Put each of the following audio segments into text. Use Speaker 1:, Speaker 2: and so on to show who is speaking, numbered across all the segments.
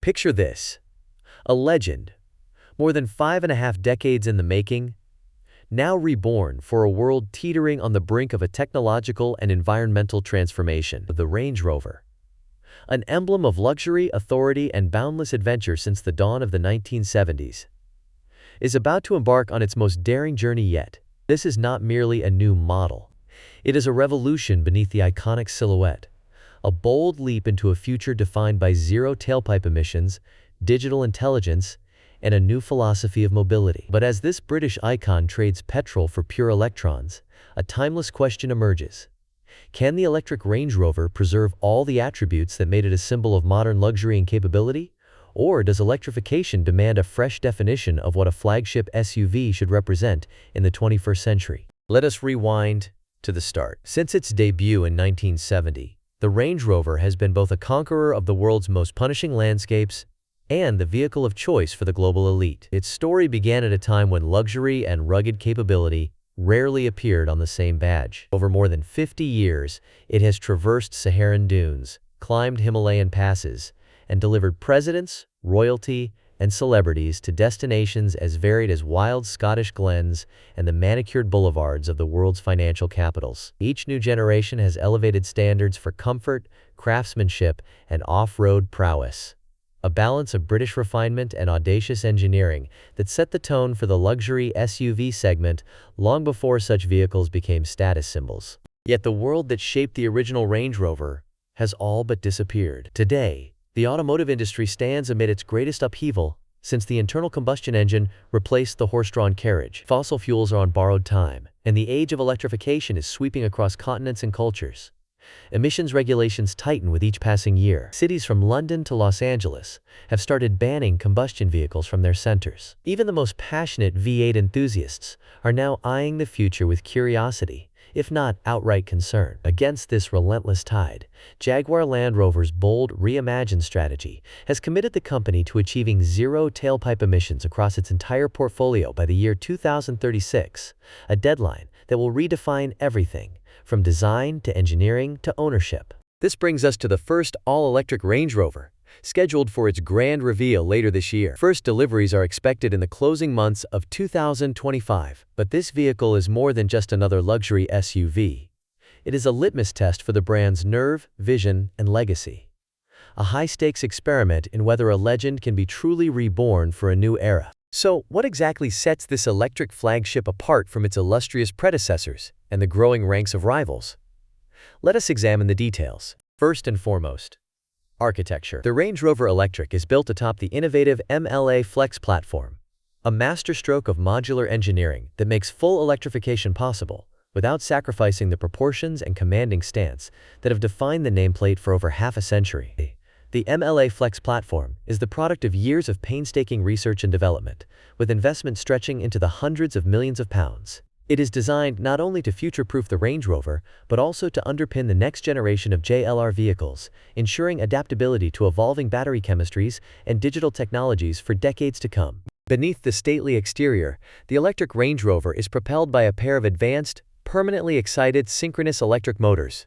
Speaker 1: Picture this: a legend, more than 5.5 decades in the making, now reborn for a world teetering on the brink of a technological and environmental transformation. The Range Rover, an emblem of luxury, authority, and boundless adventure since the dawn of the 1970s, is about to embark on its most daring journey yet. This is not merely a new model. It is a revolution beneath the iconic silhouette, a bold leap into a future defined by zero tailpipe emissions, digital intelligence, and a new philosophy of mobility. But as this British icon trades petrol for pure electrons, a timeless question emerges. Can the electric Range Rover preserve all the attributes that made it a symbol of modern luxury and capability? Or does electrification demand a fresh definition of what a flagship SUV should represent in the 21st century? Let us rewind to the start. Since its debut in 1970, the Range Rover has been both a conqueror of the world's most punishing landscapes and the vehicle of choice for the global elite. Its story began at a time when luxury and rugged capability rarely appeared on the same badge. Over more than 50 years, it has traversed Saharan dunes, climbed Himalayan passes, and delivered presidents, royalty, and celebrities to destinations as varied as wild Scottish glens and the manicured boulevards of the world's financial capitals. Each new generation has elevated standards for comfort, craftsmanship, and off-road prowess, a balance of British refinement and audacious engineering that set the tone for the luxury SUV segment long before such vehicles became status symbols. Yet the world that shaped the original Range Rover has all but disappeared. Today, the automotive industry stands amid its greatest upheaval since the internal combustion engine replaced the horse-drawn carriage. Fossil fuels are on borrowed time, and the age of electrification is sweeping across continents and cultures. Emissions regulations tighten with each passing year. Cities from London to Los Angeles have started banning combustion vehicles from their centers. Even the most passionate V8 enthusiasts are now eyeing the future with curiosity, if not outright concern. Against this relentless tide, Jaguar Land Rover's bold Reimagine strategy has committed the company to achieving zero tailpipe emissions across its entire portfolio by the year 2036, a deadline that will redefine everything, from design to engineering to ownership. This brings us to the first all-electric Range Rover, scheduled for its grand reveal later this year. First deliveries are expected in the closing months of 2025. But this vehicle is more than just another luxury SUV. It is a litmus test for the brand's nerve, vision, and legacy. A high-stakes experiment in whether a legend can be truly reborn for a new era. So, what exactly sets this electric flagship apart from its illustrious predecessors and the growing ranks of rivals? Let us examine the details. First and foremost, architecture. The Range Rover Electric is built atop the innovative MLA Flex platform, a masterstroke of modular engineering that makes full electrification possible without sacrificing the proportions and commanding stance that have defined the nameplate for over half a century. The MLA Flex platform is the product of years of painstaking research and development, with investment stretching into the hundreds of millions of pounds. It is designed not only to future-proof the Range Rover, but also to underpin the next generation of JLR vehicles, ensuring adaptability to evolving battery chemistries and digital technologies for decades to come. Beneath the stately exterior, the electric Range Rover is propelled by a pair of advanced, permanently excited synchronous electric motors.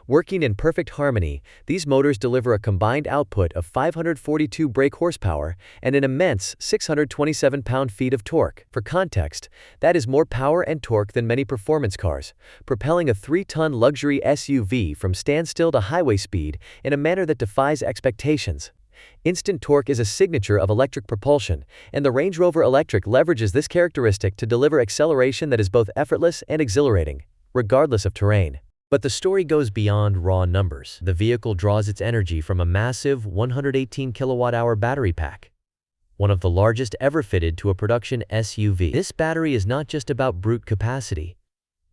Speaker 1: Working in perfect harmony, these motors deliver a combined output of 542 brake horsepower and an immense 627 pound-feet of torque. For context, that is more power and torque than many performance cars, propelling a 3-ton luxury SUV from standstill to highway speed in a manner that defies expectations. Instant torque is a signature of electric propulsion, and the Range Rover Electric leverages this characteristic to deliver acceleration that is both effortless and exhilarating, regardless of terrain. But the story goes beyond raw numbers. The vehicle draws its energy from a massive 118 kilowatt-hour battery pack, one of the largest ever fitted to a production SUV. This battery is not just about brute capacity.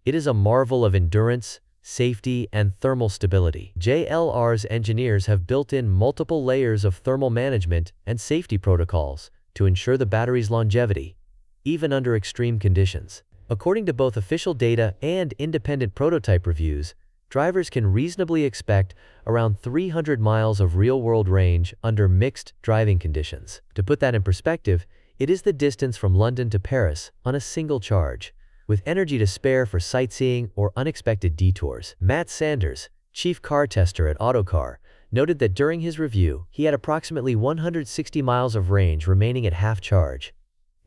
Speaker 1: It is a marvel of endurance, safety, and thermal stability. JLR's engineers have built in multiple layers of thermal management and safety protocols to ensure the battery's longevity, even under extreme conditions. According to both official data and independent prototype reviews, drivers can reasonably expect around 300 miles of real-world range under mixed driving conditions. To put that in perspective, it is the distance from London to Paris on a single charge, with energy to spare for sightseeing or unexpected detours. Matt Sanders, chief car tester at Autocar, noted that during his review, he had approximately 160 miles of range remaining at half charge.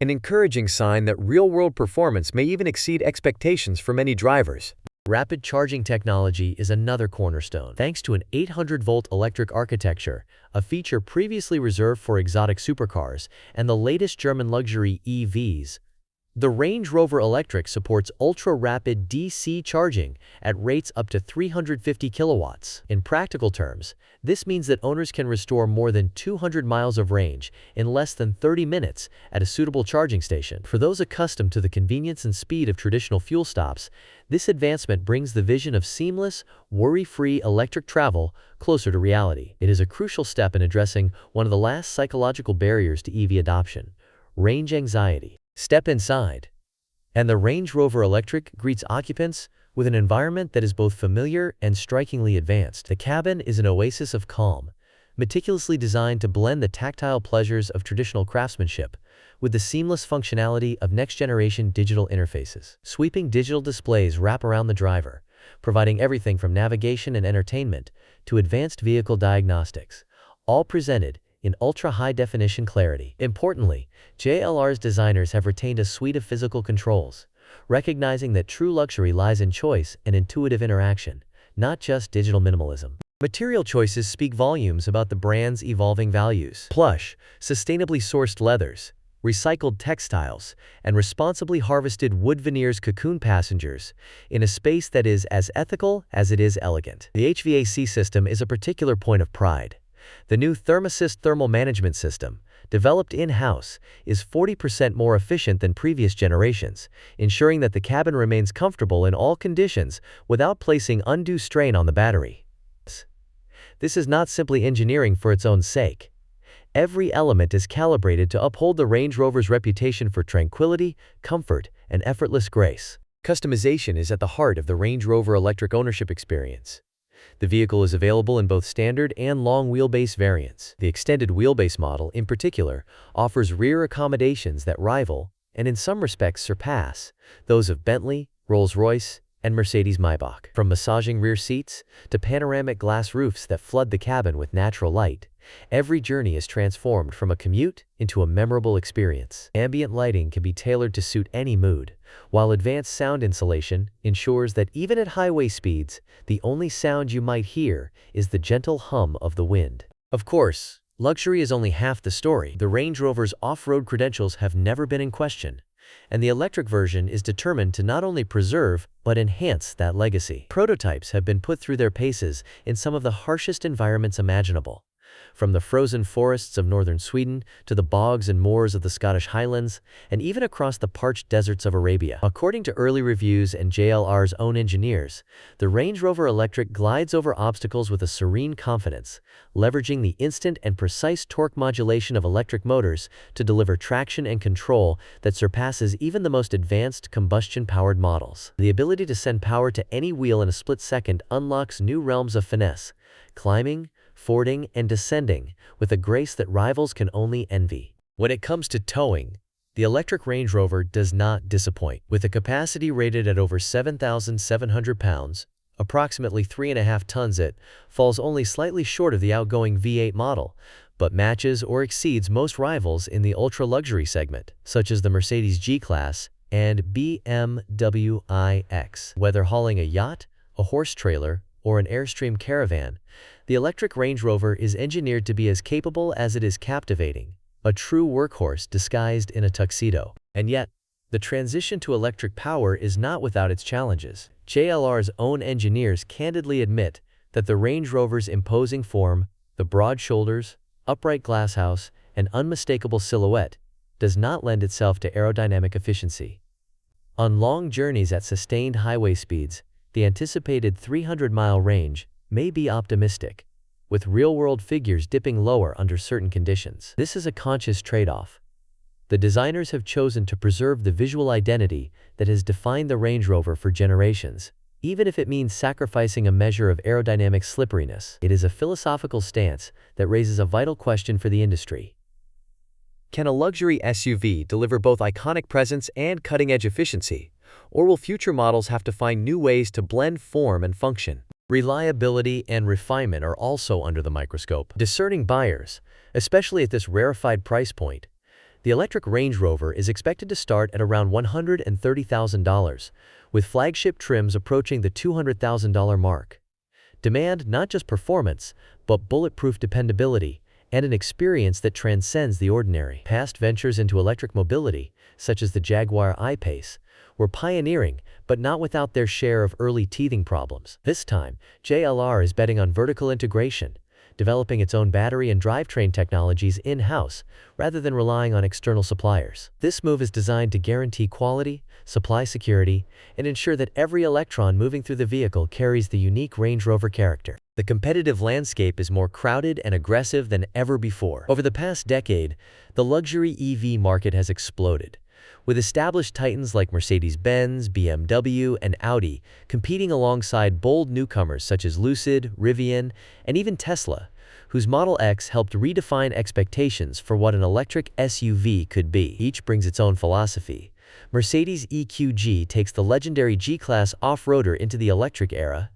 Speaker 1: An encouraging sign that real-world performance may even exceed expectations for many drivers. Rapid charging technology is another cornerstone. Thanks to an 800-volt electric architecture, a feature previously reserved for exotic supercars, and the latest German luxury EVs, the Range Rover Electric supports ultra-rapid DC charging at rates up to 350 kilowatts. In practical terms, this means that owners can restore more than 200 miles of range in less than 30 minutes at a suitable charging station. For those accustomed to the convenience and speed of traditional fuel stops, this advancement brings the vision of seamless, worry-free electric travel closer to reality. It is a crucial step in addressing one of the last psychological barriers to EV adoption: range anxiety. Step inside, and the Range Rover Electric greets occupants with an environment that is both familiar and strikingly advanced. The cabin is an oasis of calm, meticulously designed to blend the tactile pleasures of traditional craftsmanship with the seamless functionality of next-generation digital interfaces. Sweeping digital displays wrap around the driver, providing everything from navigation and entertainment to advanced vehicle diagnostics, all presented in ultra-high-definition clarity. Importantly, JLR's designers have retained a suite of physical controls, recognizing that true luxury lies in choice and intuitive interaction, not just digital minimalism. Material choices speak volumes about the brand's evolving values. Plush, sustainably sourced leathers, recycled textiles, and responsibly harvested wood veneers cocoon passengers in a space that is as ethical as it is elegant. The HVAC system is a particular point of pride. The new ThermAssist thermal management system, developed in-house, is 40% more efficient than previous generations, ensuring that the cabin remains comfortable in all conditions without placing undue strain on the battery. This is not simply engineering for its own sake. Every element is calibrated to uphold the Range Rover's reputation for tranquility, comfort, and effortless grace. Customization is at the heart of the Range Rover electric ownership experience. The vehicle is available in both standard and long wheelbase variants. The extended wheelbase model, in particular, offers rear accommodations that rival, and in some respects surpass, those of Bentley, Rolls-Royce, and Mercedes-Maybach. From massaging rear seats to panoramic glass roofs that flood the cabin with natural light, every journey is transformed from a commute into a memorable experience. Ambient lighting can be tailored to suit any mood, while advanced sound insulation ensures that even at highway speeds, the only sound you might hear is the gentle hum of the wind. Of course, luxury is only half the story. The Range Rover's off-road credentials have never been in question, and the electric version is determined to not only preserve but enhance that legacy. Prototypes have been put through their paces in some of the harshest environments imaginable. From the frozen forests of northern Sweden to the bogs and moors of the Scottish Highlands, and even across the parched deserts of Arabia. According to early reviews and JLR's own engineers, the Range Rover Electric glides over obstacles with a serene confidence, leveraging the instant and precise torque modulation of electric motors to deliver traction and control that surpasses even the most advanced combustion-powered models. The ability to send power to any wheel in a split second unlocks new realms of finesse, climbing, fording, and descending with a grace that rivals can only envy. When it comes to towing, the electric Range Rover does not disappoint. With a capacity rated at over 7,700 pounds, approximately 3.5 tons, it falls only slightly short of the outgoing V8 model, but matches or exceeds most rivals in the ultra-luxury segment, such as the Mercedes G-Class and BMW iX. Whether hauling a yacht, a horse trailer, or an Airstream caravan, the electric Range Rover is engineered to be as capable as it is captivating, a true workhorse disguised in a tuxedo. And yet, the transition to electric power is not without its challenges. JLR's own engineers candidly admit that the Range Rover's imposing form, the broad shoulders, upright glasshouse, and unmistakable silhouette does not lend itself to aerodynamic efficiency. On long journeys at sustained highway speeds, the anticipated 300-mile range may be optimistic, with real-world figures dipping lower under certain conditions. This is a conscious trade-off. The designers have chosen to preserve the visual identity that has defined the Range Rover for generations, even if it means sacrificing a measure of aerodynamic slipperiness. It is a philosophical stance that raises a vital question for the industry. Can a luxury SUV deliver both iconic presence and cutting-edge efficiency? Or will future models have to find new ways to blend form and function? Reliability and refinement are also under the microscope. Discerning buyers, especially at this rarefied price point, the electric Range Rover is expected to start at around $130,000, with flagship trims approaching the $200,000 mark. Demand not just performance, but bulletproof dependability and an experience that transcends the ordinary. Past ventures into electric mobility, such as the Jaguar I-Pace, were pioneering, but not without their share of early teething problems. This time, JLR is betting on vertical integration, developing its own battery and drivetrain technologies in-house rather than relying on external suppliers. This move is designed to guarantee quality, supply security, and ensure that every electron moving through the vehicle carries the unique Range Rover character. The competitive landscape is more crowded and aggressive than ever before. Over the past decade, the luxury EV market has exploded, with established titans like Mercedes-Benz, BMW, and Audi competing alongside bold newcomers such as Lucid, Rivian, and even Tesla, whose Model X helped redefine expectations for what an electric SUV could be. Each brings its own philosophy. Mercedes EQG takes the legendary G-Class off-roader into the electric era.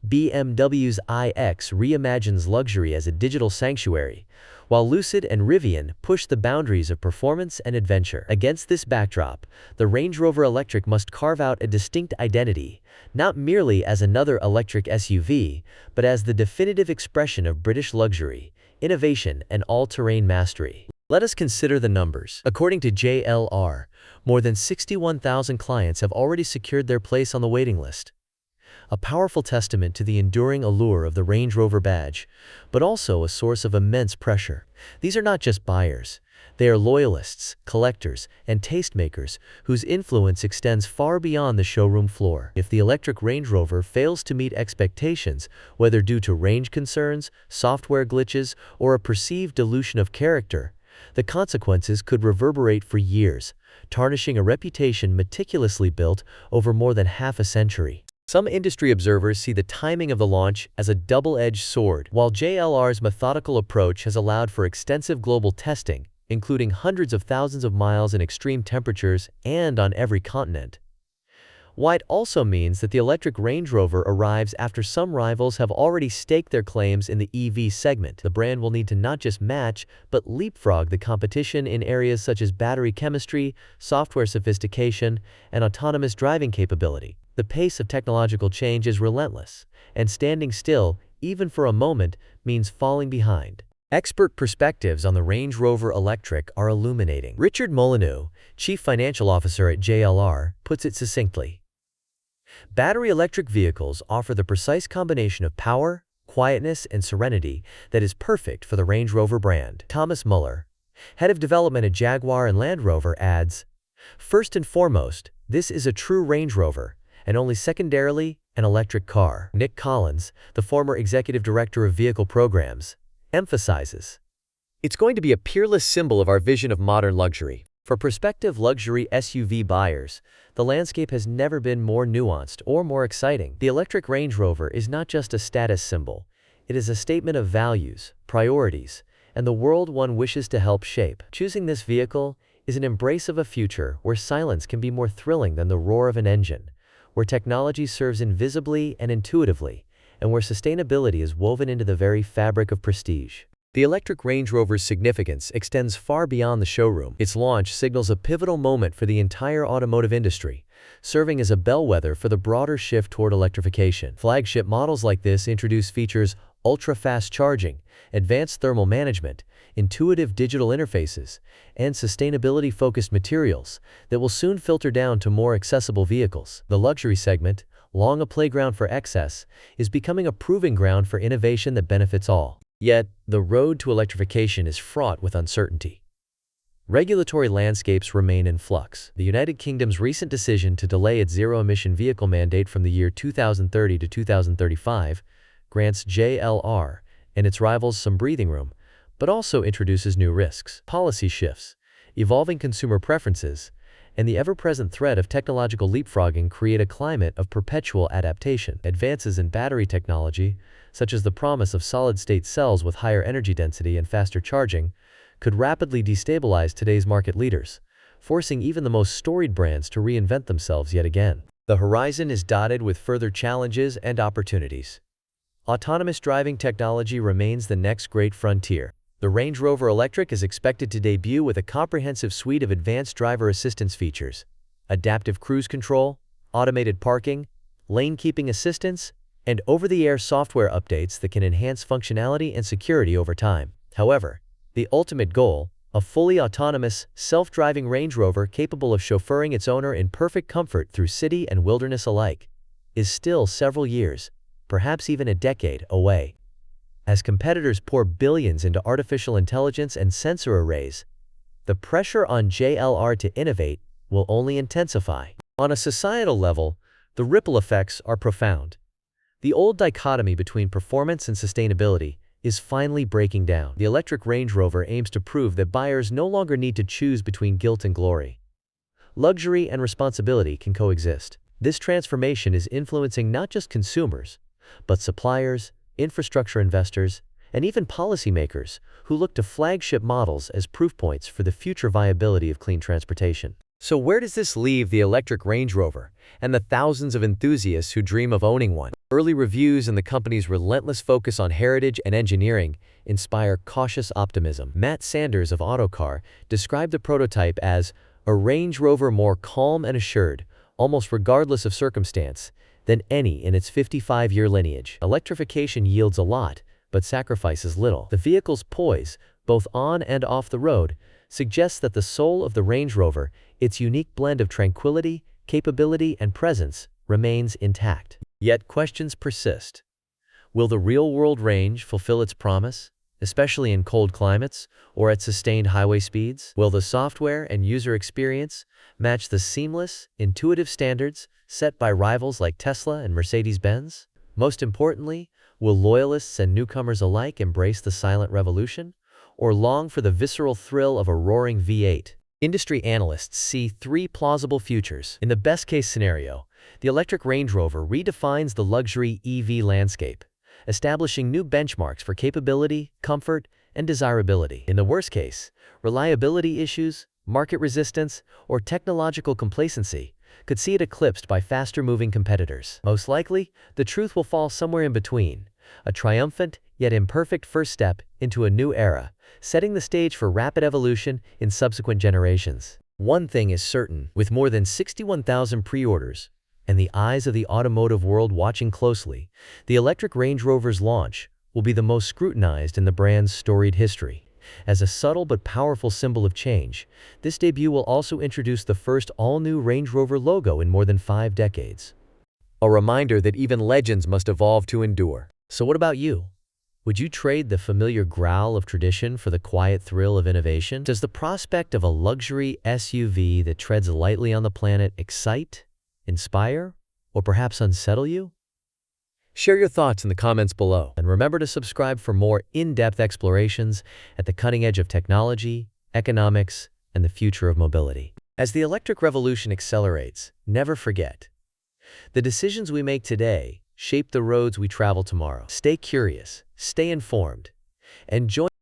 Speaker 1: BMW's iX reimagines luxury as a digital sanctuary, while Lucid and Rivian push the boundaries of performance and adventure. Against this backdrop, the Range Rover Electric must carve out a distinct identity, not merely as another electric SUV, but as the definitive expression of British luxury, innovation, and all-terrain mastery. Let us consider the numbers. According to JLR, more than 61,000 clients have already secured their place on the waiting list. A powerful testament to the enduring allure of the Range Rover badge, but also a source of immense pressure. These are not just buyers. They are loyalists, collectors, and tastemakers whose influence extends far beyond the showroom floor. If the electric Range Rover fails to meet expectations, whether due to range concerns, software glitches, or a perceived dilution of character, the consequences could reverberate for years, tarnishing a reputation meticulously built over more than half a century. Some industry observers see the timing of the launch as a double-edged sword. While JLR's methodical approach has allowed for extensive global testing, including hundreds of thousands of miles in extreme temperatures and on every continent, it also means that the electric Range Rover arrives after some rivals have already staked their claims in the EV segment. The brand will need to not just match, but leapfrog the competition in areas such as battery chemistry, software sophistication, and autonomous driving capability. The pace of technological change is relentless, and standing still, even for a moment, means falling behind. Expert perspectives on the Range Rover Electric are illuminating. Richard Molyneux, Chief Financial Officer at JLR, puts it succinctly. Battery electric vehicles offer the precise combination of power, quietness, and serenity that is perfect for the Range Rover brand. Thomas Muller, head of development at Jaguar and Land Rover, adds, "First and foremost, this is a true Range Rover, and only secondarily, an electric car." Nick Collins, the former executive director of vehicle programs, emphasizes, "It's going to be a peerless symbol of our vision of modern luxury." For prospective luxury SUV buyers, the landscape has never been more nuanced or more exciting. The electric Range Rover is not just a status symbol. It is a statement of values, priorities, and the world one wishes to help shape. Choosing this vehicle is an embrace of a future where silence can be more thrilling than the roar of an engine, where technology serves invisibly and intuitively, and where sustainability is woven into the very fabric of prestige. The electric Range Rover's significance extends far beyond the showroom. Its launch signals a pivotal moment for the entire automotive industry, serving as a bellwether for the broader shift toward electrification. Flagship models like this introduce features ultra-fast charging, advanced thermal management, intuitive digital interfaces, and sustainability-focused materials that will soon filter down to more accessible vehicles. The luxury segment, long a playground for excess, is becoming a proving ground for innovation that benefits all. Yet, the road to electrification is fraught with uncertainty. Regulatory landscapes remain in flux. The United Kingdom's recent decision to delay its zero-emission vehicle mandate from the year 2030 to 2035 grants JLR and its rivals some breathing room, but also introduces new risks. Policy shifts, evolving consumer preferences, and the ever-present threat of technological leapfrogging create a climate of perpetual adaptation. Advances in battery technology, such as the promise of solid-state cells with higher energy density and faster charging, could rapidly destabilize today's market leaders, forcing even the most storied brands to reinvent themselves yet again. The horizon is dotted with further challenges and opportunities. Autonomous driving technology remains the next great frontier. The Range Rover Electric is expected to debut with a comprehensive suite of advanced driver assistance features: adaptive cruise control, automated parking, lane-keeping assistance, and over-the-air software updates that can enhance functionality and security over time. However, the ultimate goal, a fully autonomous, self-driving Range Rover capable of chauffeuring its owner in perfect comfort through city and wilderness alike, is still several years, perhaps even a decade, away. As competitors pour billions into artificial intelligence and sensor arrays, the pressure on JLR to innovate will only intensify. On a societal level, the ripple effects are profound. The old dichotomy between performance and sustainability is finally breaking down. The electric Range Rover aims to prove that buyers no longer need to choose between guilt and glory. Luxury and responsibility can coexist. This transformation is influencing not just consumers, but suppliers, infrastructure investors, and even policymakers who look to flagship models as proof points for the future viability of clean transportation. So where does this leave the electric Range Rover and the thousands of enthusiasts who dream of owning one? Early reviews and the company's relentless focus on heritage and engineering inspire cautious optimism. Matt Sanders of Autocar described the prototype as a Range Rover more calm and assured, almost regardless of circumstance, than any in its 55-year lineage. Electrification yields a lot, but sacrifices little. The vehicle's poise, both on and off the road, suggests that the soul of the Range Rover, its unique blend of tranquility, capability, and presence, remains intact. Yet questions persist. Will the real-world range fulfill its promise, especially in cold climates or at sustained highway speeds? Will the software and user experience match the seamless, intuitive standards set by rivals like Tesla and Mercedes-Benz? Most importantly, will loyalists and newcomers alike embrace the silent revolution, or long for the visceral thrill of a roaring V8? Industry analysts see three plausible futures. In the best-case scenario, the electric Range Rover redefines the luxury EV landscape, establishing new benchmarks for capability, comfort, and desirability. In the worst case, reliability issues, market resistance, or technological complacency could see it eclipsed by faster-moving competitors. Most likely, the truth will fall somewhere in between, a triumphant yet imperfect first step into a new era, setting the stage for rapid evolution in subsequent generations. One thing is certain: with more than 61,000 pre-orders and the eyes of the automotive world watching closely, the electric Range Rover's launch will be the most scrutinized in the brand's storied history. As a subtle but powerful symbol of change, this debut will also introduce the first all-new Range Rover logo in more than 5 decades. A reminder that even legends must evolve to endure. So what about you? Would you trade the familiar growl of tradition for the quiet thrill of innovation? Does the prospect of a luxury SUV that treads lightly on the planet excite, inspire, or perhaps unsettle you? Share your thoughts in the comments below, and remember to subscribe for more in-depth explorations at the cutting edge of technology, economics, and the future of mobility. As the electric revolution accelerates, never forget: the decisions we make today shape the roads we travel tomorrow. Stay curious, stay informed, and join